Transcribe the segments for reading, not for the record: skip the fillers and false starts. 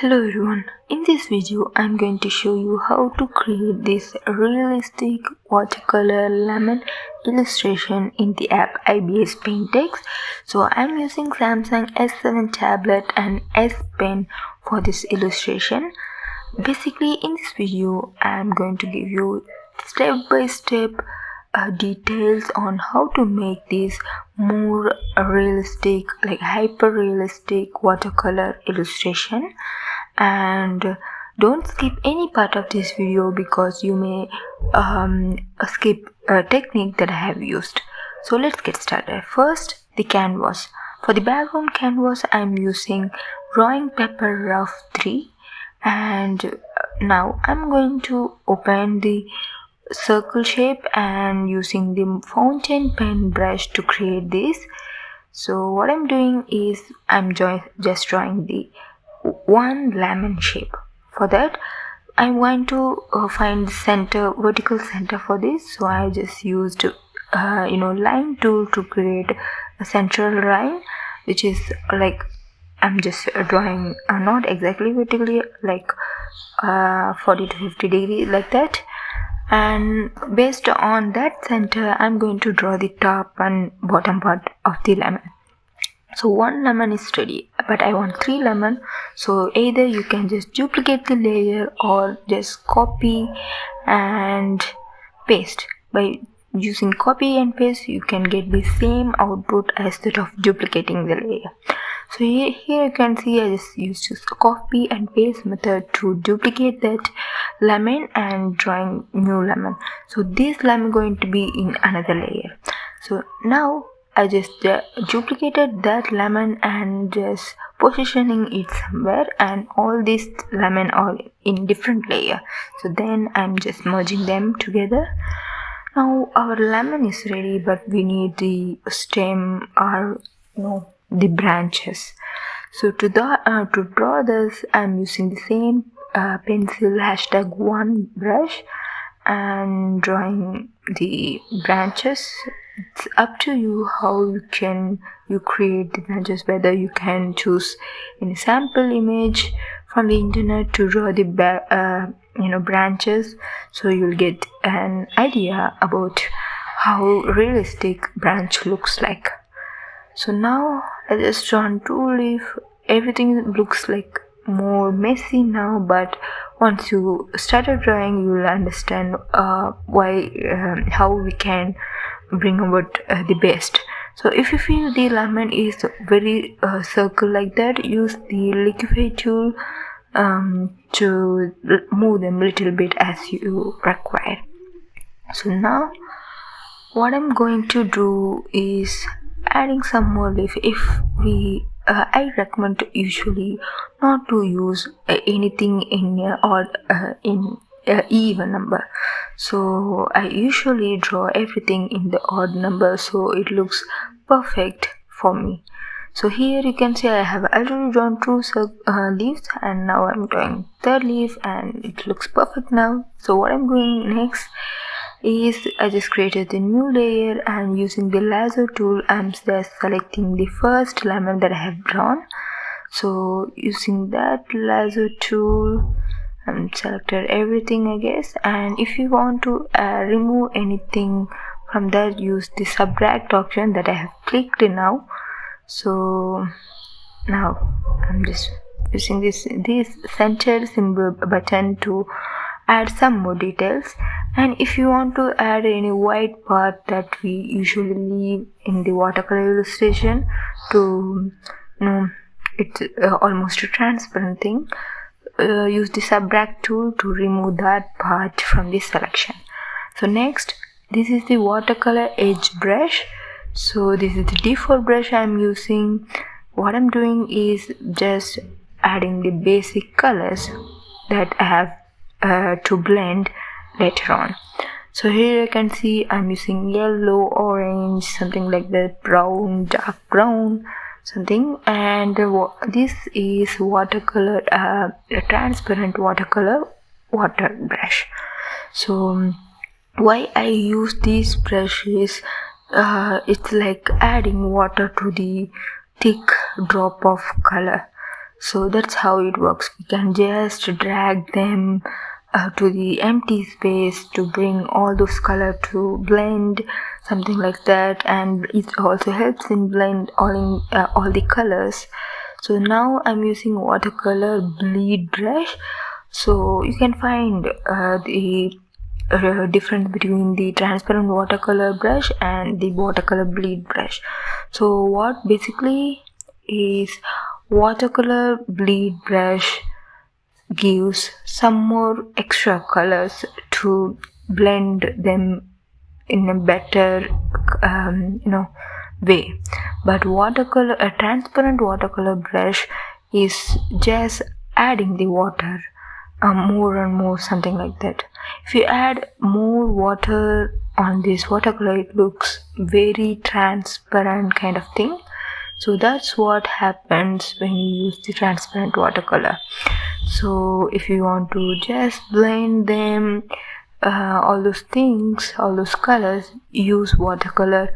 Hello everyone, in this video I'm going to show you how to create this realistic watercolor lemon illustration in the app IBIS Paint X. So I'm using Samsung S7 tablet and S Pen for this illustration. Basically in this video I'm going to give you step-by-step details on how to make this more realistic, like hyper realistic watercolor illustration. And don't skip any part of this video because you may skip a technique that I have used. So let's get started. First, the canvas. For the background canvas I'm using drawing paper rough 3, and now I'm going to open the circle shape and using the fountain pen brush to create this. So what I'm doing is I'm just drawing the one lemon shape. For that I'm going to find the center, vertical center for this. So I just used line tool to create a central line, which is like I'm just drawing not exactly vertically, like 40 to 50 degrees like that. And based on that center I'm going to draw the top and bottom part of the lemon. So one lemon is ready, but I want 3 lemon. So either you can just duplicate the layer or just copy and paste. By using copy and paste you can get the same output as that of duplicating the layer. So here you can see I just used this copy and paste method to duplicate that lemon and drawing new lemon. So this lemon going to be in another layer. So now I just duplicated that lemon and just positioning it somewhere, and all these lemon are in different layer. So then I'm just merging them together. Now our lemon is ready, but we need the stem or the branches. So to draw this I'm using the same pencil #1 brush and drawing the branches. It's up to you how you create the branches, whether you can choose any sample image from the internet to draw the branches, so you'll get an idea about how realistic branch looks like. So now I just drawn 2 leaf. Everything looks like more messy now, but once you started drawing you will understand how we can bring about the best. So if you feel the lemon is very circle like that, use the liquify tool to move them a little bit as you require. So now what I'm going to do is adding some more leaf. I recommend usually not to use anything in odd in even number. So I usually draw everything in the odd number, so it looks perfect for me. So here you can see I have already drawn 2 leaves, and now I'm drawing 3rd leaf and it looks perfect now. So what I'm doing next is I just created a new layer, and using the lasso tool I'm just selecting the first lemon that I have drawn. So using that lasso tool I'm selected everything, I guess, and if you want to remove anything from that, use the subtract option that I have clicked now. So now I'm just using this center symbol button to add some more details. And if you want to add any white part that we usually leave in the watercolor illustration to it's almost a transparent thing, use the subtract tool to remove that part from the selection. So next, this is the watercolor edge brush. So this is the D4 brush I'm using. What I'm doing is just adding the basic colors that I have to blend later on. So here you can see I'm using yellow, orange, something like that, brown, dark brown, something, and this is watercolor, transparent watercolor water brush. So why I use this brush is it's like adding water to the thick drop of color. So that's how it works. We can just drag them to the empty space to bring all those color to blend, something like that, and it also helps in blend all the colors. So now I'm using watercolor bleed brush. So you can find the difference between the transparent watercolor brush and the watercolor bleed brush. So what basically is watercolor bleed brush gives some more extra colors to blend them in a better way, but a transparent watercolor brush is just adding the water more and more, something like that. If you add more water on this watercolor, it looks very transparent kind of thing. So that's what happens when you use the transparent watercolor. So if you want to just blend them, all those things, all those colors, use watercolor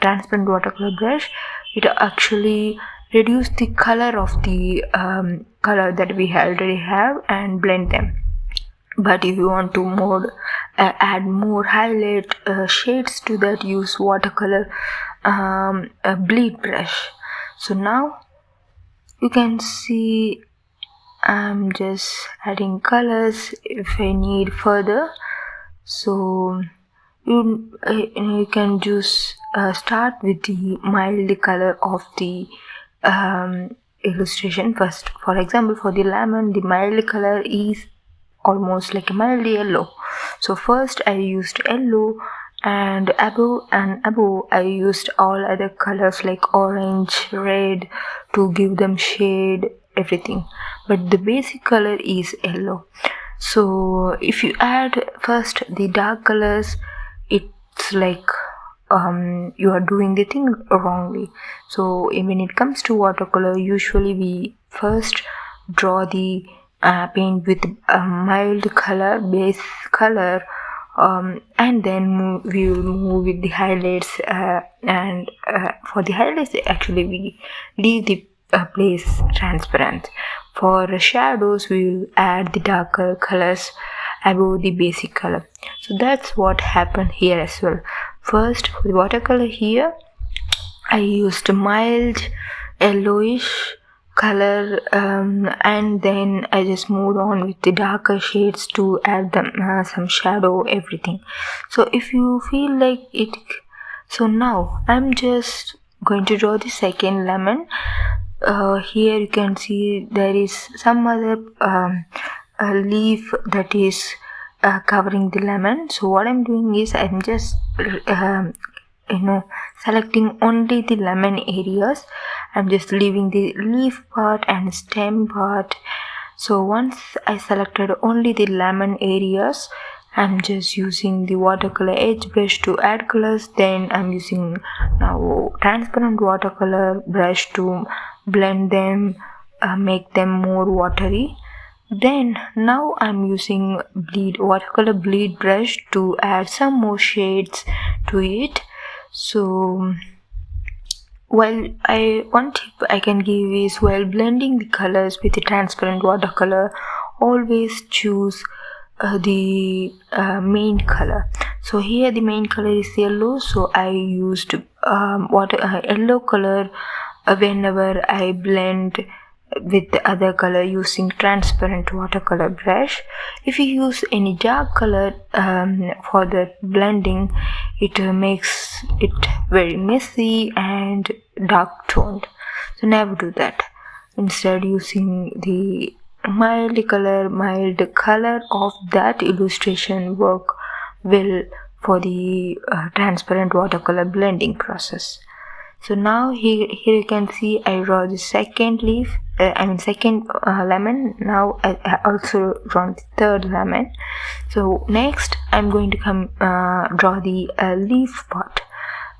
transparent watercolor brush. It actually reduce the color of the color that we already have and blend them. But if you want to add more highlight shades to that, use watercolor bleed brush. So now you can see I'm just adding colors if I need further. So you can just start with the mild color of the illustration first. For example, for the lemon, the mild color is almost like a mild yellow. So first I used yellow, and above I used all other colors like orange, red to give them shade, everything, but the basic color is yellow. So if you add first the dark colors, it's like you are doing the thing wrongly. So when it comes to watercolor, usually we first draw the paint with a mild color, base color, and then we will move with the highlights, and for the highlights actually we leave the place transparent. For shadows we will add the darker colors above the basic color. So that's what happened here as well. First, for the watercolor here, I used a mild yellowish color, and then I just moved on with the darker shades to add them some shadow, everything. So if you feel like it, so now I'm just going to draw the second lemon. Here you can see there is some other leaf that is covering the lemon. So what I'm doing is I'm just selecting only the lemon areas. I'm just leaving the leaf part and stem part. So once I selected only the lemon areas, I'm just using the watercolor edge brush to add colors. Then I'm using now transparent watercolor brush to blend them, make them more watery. Then now I'm using watercolor bleed brush to add some more shades to it. So one tip I can give is, while blending the colors with the transparent watercolor, always choose the main color. So here the main color is yellow, so I used yellow color whenever I blend with the other color using transparent watercolor brush. If you use any dark color for the blending, it makes it very messy and dark toned. So never do that. Instead, using the mild color of that illustration work well for the transparent watercolor blending process. So now here you can see I draw the second leaf, second lemon. Now I also drawn the third lemon. So next I'm going to draw the leaf part.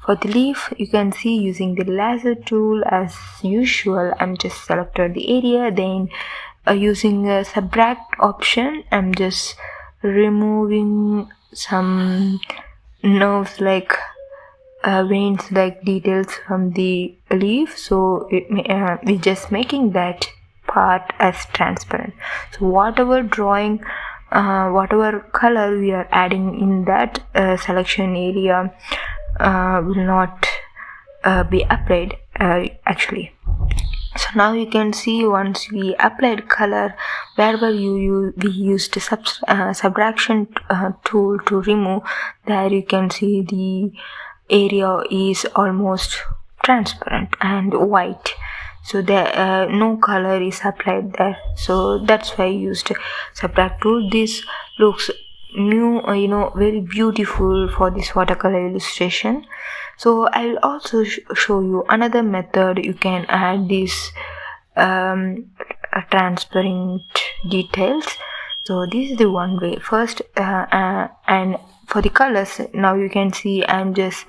For the leaf, you can see using the lasso tool as usual, I'm just selected the area. Then using a subtract option, I'm just removing some nerves like veins like details from the leaf, so we're just making that part as transparent. So whatever drawing, whatever color we are adding in that selection area will not be applied actually. So now you can see once we applied color, wherever we used subtraction tool to remove, there you can see the area is almost transparent and white, so there no color is applied there. So that's why I used subtract tool. This looks new, very beautiful for this watercolor illustration. So I will also show you another method you can add this transparent details. So this is the one way. First and for the colors, now you can see I'm just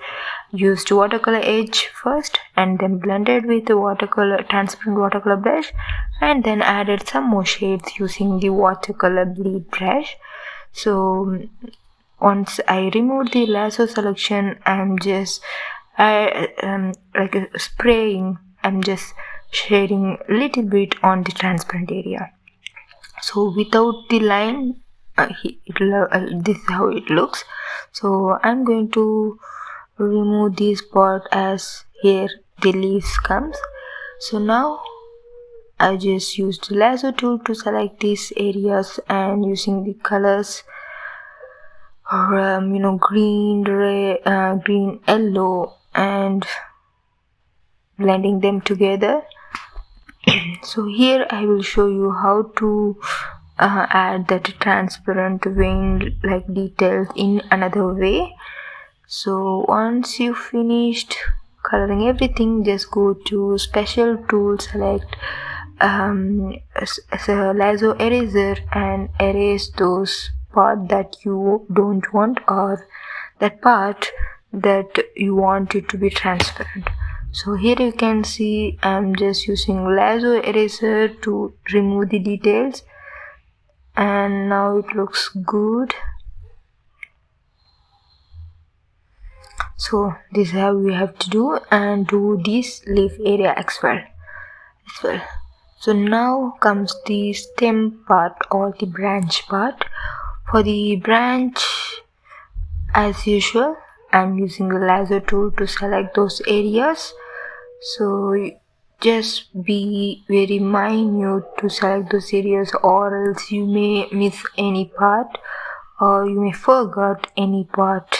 used watercolor edge first and then blended with the transparent watercolor brush, and then added some more shades using the watercolor bleed brush. So once I remove the lasso selection, I'm just spraying, I'm just shading a little bit on the transparent area. So without the line, this is how it looks. So I'm going to remove this part as here the leaves comes. So now I just used the lasso tool to select these areas, and using the colors green, red, green, yellow, and blending them together. So here I will show you how to add that transparent vein like details in another way. So once you finished coloring everything, just go to special tool, select lasso eraser, and erase those part that you don't want, or that part that you want it to be transparent. So here you can see I'm just using lasso eraser to remove the details, and now it looks good. So this is how we have to do, and do this leaf area as well. So now comes the stem part or the branch part. For the branch, as usual, I'm using the lasso tool to select those areas. So just be very minute to select those areas, or else you may miss any part, or you may forget any part.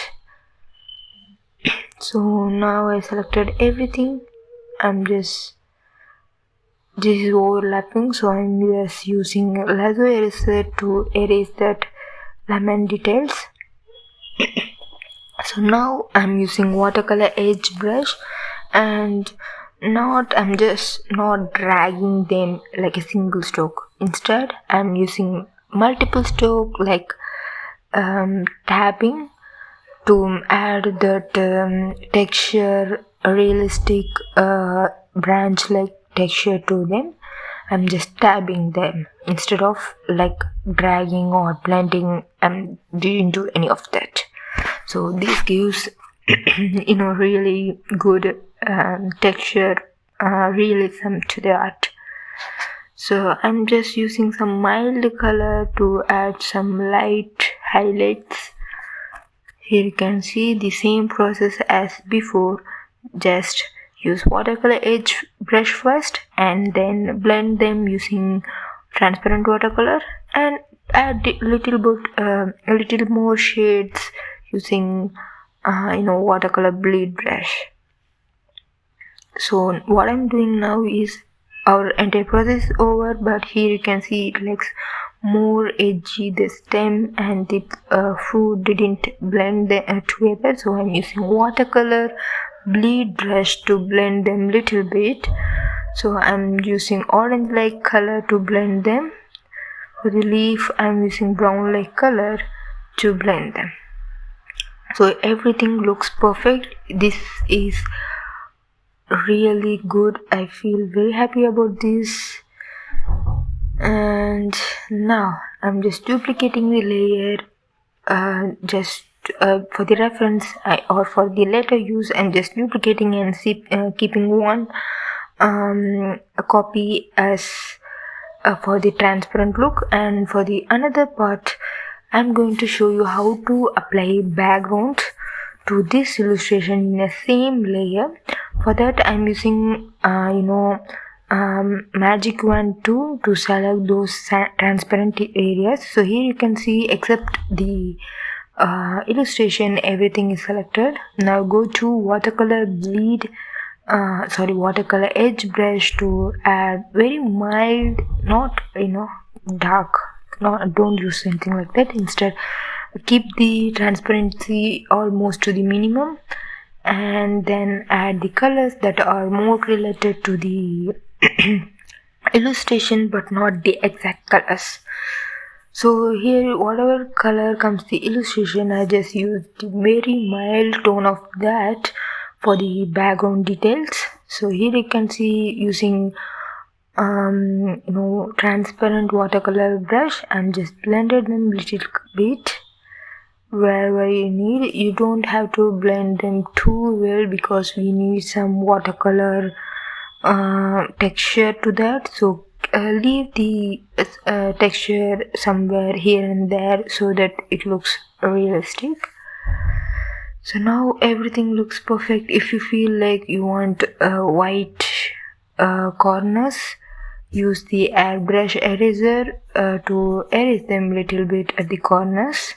So now I selected everything. This is overlapping, so I'm just using lasso eraser to erase that lemon details. So now I'm using watercolor edge brush, and I'm just not dragging them like a single stroke. Instead, I'm using multiple stroke, like tapping, to add that texture, realistic branch like texture to them. I'm just tabbing them instead of like dragging or blending. I'm didn't do any of that. So this gives really good texture, realism to the art. So I'm just using some mild color to add some light highlights. Here you can see the same process as before. Just use watercolor edge brush first, and then blend them using transparent watercolor, and add a little more shades using watercolor bleed brush. So what I'm doing now is our entire process is over, but here you can see it looks more edgy. The stem and the fruit didn't blend together, so I'm using watercolor bleed brush to blend them little bit. So I'm using orange like color to blend them. For the leaf, I'm using brown like color to blend them. So everything looks perfect. This is really good. I feel very happy about this. And now I'm just duplicating the layer just for the reference or for the later use, I'm just duplicating and keeping one a copy as for the transparent look. And for the another part, I'm going to show you how to apply background to this illustration in the same layer. For that, I'm using magic wand tool to select those transparent areas. So here you can see, except the illustration, everything is selected. Now go to watercolor watercolor edge brush to add very mild, not dark, don't use anything like that. Instead, keep the transparency almost to the minimum, and then add the colors that are more related to the illustration but not the exact colors. So here, whatever color comes the illustration, I just use the very mild tone of that for the background details. So here you can see, using transparent watercolor brush, and just blended them little bit wherever you need. You don't have to blend them too well because we need some watercolor texture to that. So leave the texture somewhere here and there so that it looks realistic. So now everything looks perfect. If you feel like you want white corners, use the airbrush eraser to erase them little bit at the corners.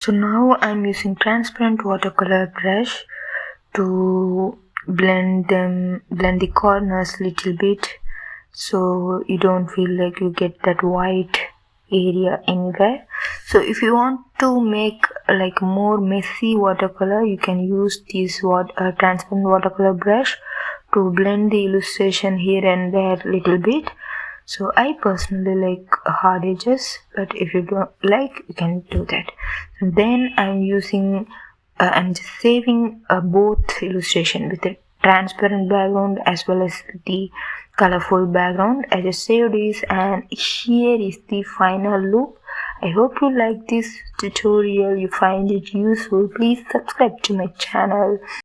So now I'm using transparent watercolor brush to blend the corners little bit, so you don't feel like you get that white area anywhere. So if you want to make like more messy watercolor, you can use this transparent watercolor brush to blend the illustration here and there little bit. So I personally like hard edges, but if you don't like, you can do that. And then I'm just saving both illustration with a transparent background as well as the colorful background. I just saved this, and here is the final look. I hope you like this tutorial, you find it useful. Please subscribe to my channel.